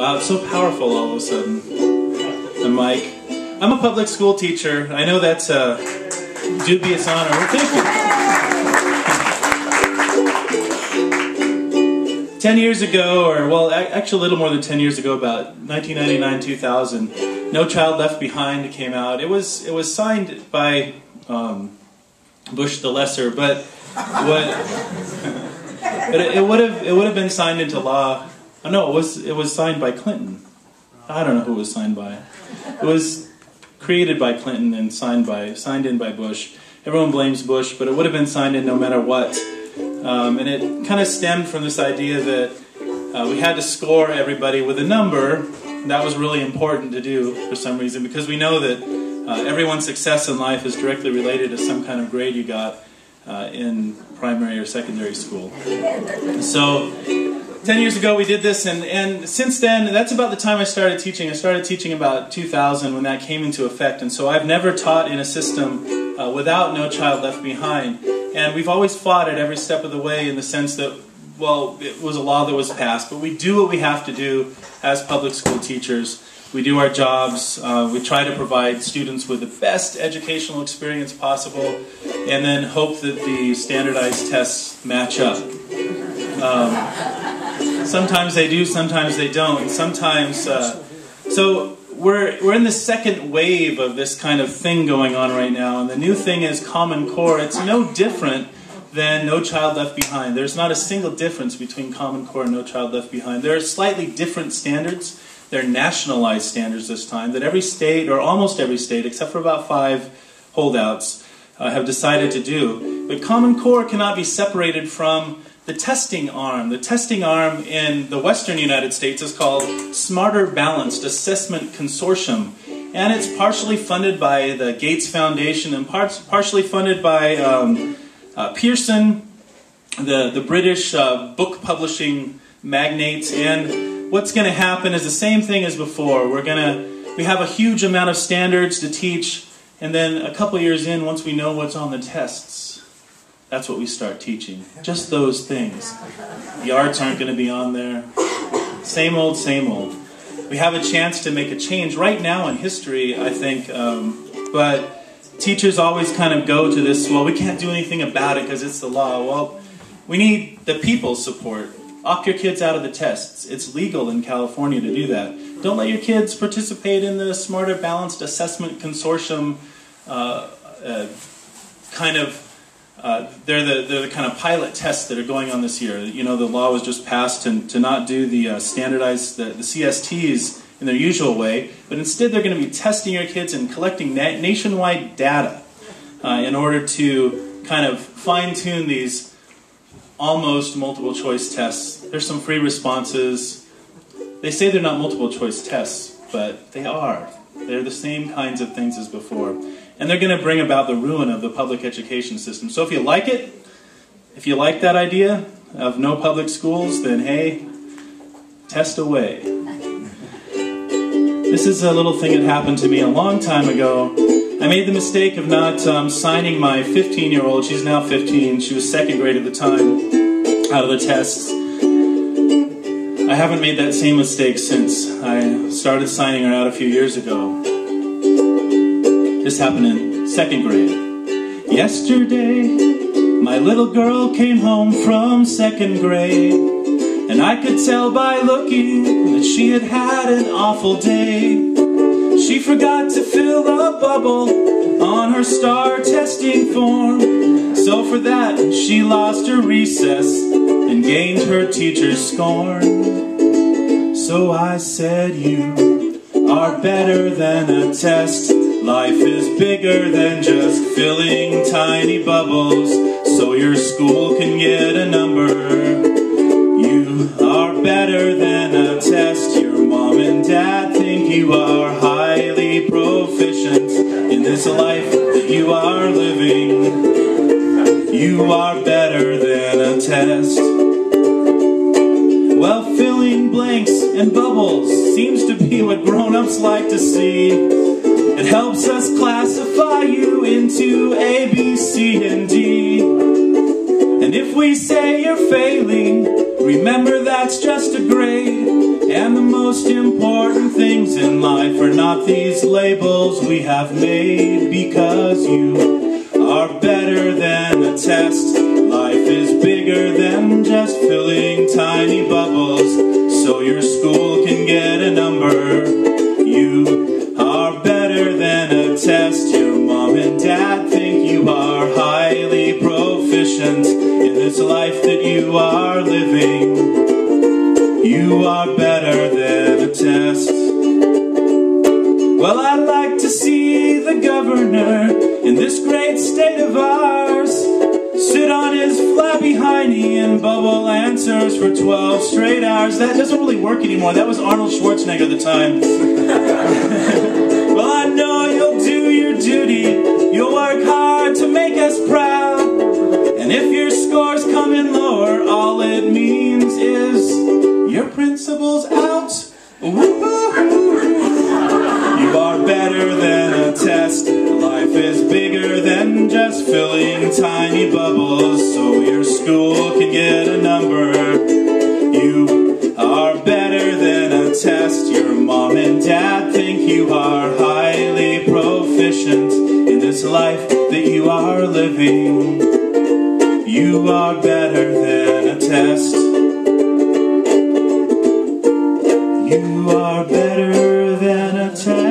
Wow, it's so powerful all of a sudden. The mic. I'm a public school teacher. I know that's a dubious honor. Well, thank you. 10 years ago, or well, actually a little more than 10 years ago, about 1999-2000, No Child Left Behind came out. It was signed by Bush the Lesser, but it would have been signed into law. Oh, no, it was signed by Clinton. I don't know who it was signed by. It was created by Clinton and signed in by Bush. Everyone blames Bush, but it would have been signed in no matter what. And it kind of stemmed from this idea that we had to score everybody with a number. That was really important to do for some reason, because we know that everyone's success in life is directly related to some kind of grade you got in primary or secondary school. So 10 years ago we did this, and since then, that's about the time I started teaching. I started teaching about 2000 when that came into effect, and so I've never taught in a system without No Child Left Behind. And we've always fought it every step of the way in the sense that, well, it was a law that was passed, but we do what we have to do as public school teachers. We do our jobs, we try to provide students with the best educational experience possible, and then hope that the standardized tests match up. Sometimes they do, sometimes they don't. Sometimes, so we're in the second wave of this kind of thing going on right now, and the new thing is Common Core. It's no different than No Child Left Behind. There's not a single difference between Common Core and No Child Left Behind. There are slightly different standards. They're nationalized standards this time that every state, or almost every state, except for about 5 holdouts, have decided to do. But Common Core cannot be separated from the testing arm. The testing arm in the western United States is called Smarter Balanced Assessment Consortium. And it's partially funded by the Gates Foundation and partially funded by Pearson, the British book publishing magnates. And what's going to happen is the same thing as before. We have a huge amount of standards to teach, and then a couple years in, once we know what's on the tests, that's what we start teaching. Just those things. The arts aren't going to be on there. Same old, same old. We have a chance to make a change right now in history, I think, but teachers always kind of go to this, well, we can't do anything about it because it's the law. Well, we need the people's support. Opt your kids out of the tests. It's legal in California to do that. Don't let your kids participate in the Smarter Balanced Assessment Consortium they're the kind of pilot tests that are going on this year. You know, the law was just passed to not do the standardized, the CSTs in their usual way, but instead they're going to be testing your kids and collecting nationwide data in order to kind of fine-tune these almost multiple choice tests. There's some free responses. They say they're not multiple choice tests, but they are. They're the same kinds of things as before. And they're going to bring about the ruin of the public education system. So if you like it, if you like that idea of no public schools, then hey, test away. This is a little thing that happened to me a long time ago. I made the mistake of not signing my 15-year-old, she's now 15, she was second grade at the time, out of the tests. I haven't made that same mistake since. I started signing her out a few years ago. This happened in second grade. Yesterday, my little girl came home from second grade, and I could tell by looking that she had had an awful day. She forgot to fill a bubble on her star testing form, so for that she lost her recess and gained her teacher's scorn. So I said, you are better than a test. Life is bigger than just filling tiny bubbles so your school can get a number. You are better than a test. Your mom and dad think you are highly proficient in this life that you are living. You are better than a test. Well, filling blanks and bubbles seems to be what grown-ups like to see. It helps us classify you into A, B, C, and D. And if we say you're failing, remember that's just a grade. And the most most important things in life are not these labels we have made, because you are better than a test. Life is bigger than just filling tiny bubbles so your school can get a number. You are better than a test. Your mom and dad think you are highly proficient in this life that you are living. You are better than a test. Well, I'd like to see the governor in this great state of ours sit on his flabby hiney and bubble answers for 12 straight hours. That doesn't really work anymore. That was Arnold Schwarzenegger at the time. Well, I know you'll do your duty. You'll work hard to make us proud. And if your scores come in lower, all it means is your principal's out. You are better than a test. Life is bigger than just filling tiny bubbles so your school can get a number. You are better than a test. Your mom and dad think you are highly proficient in this life that you are living. You are better than a test. You are better than a test.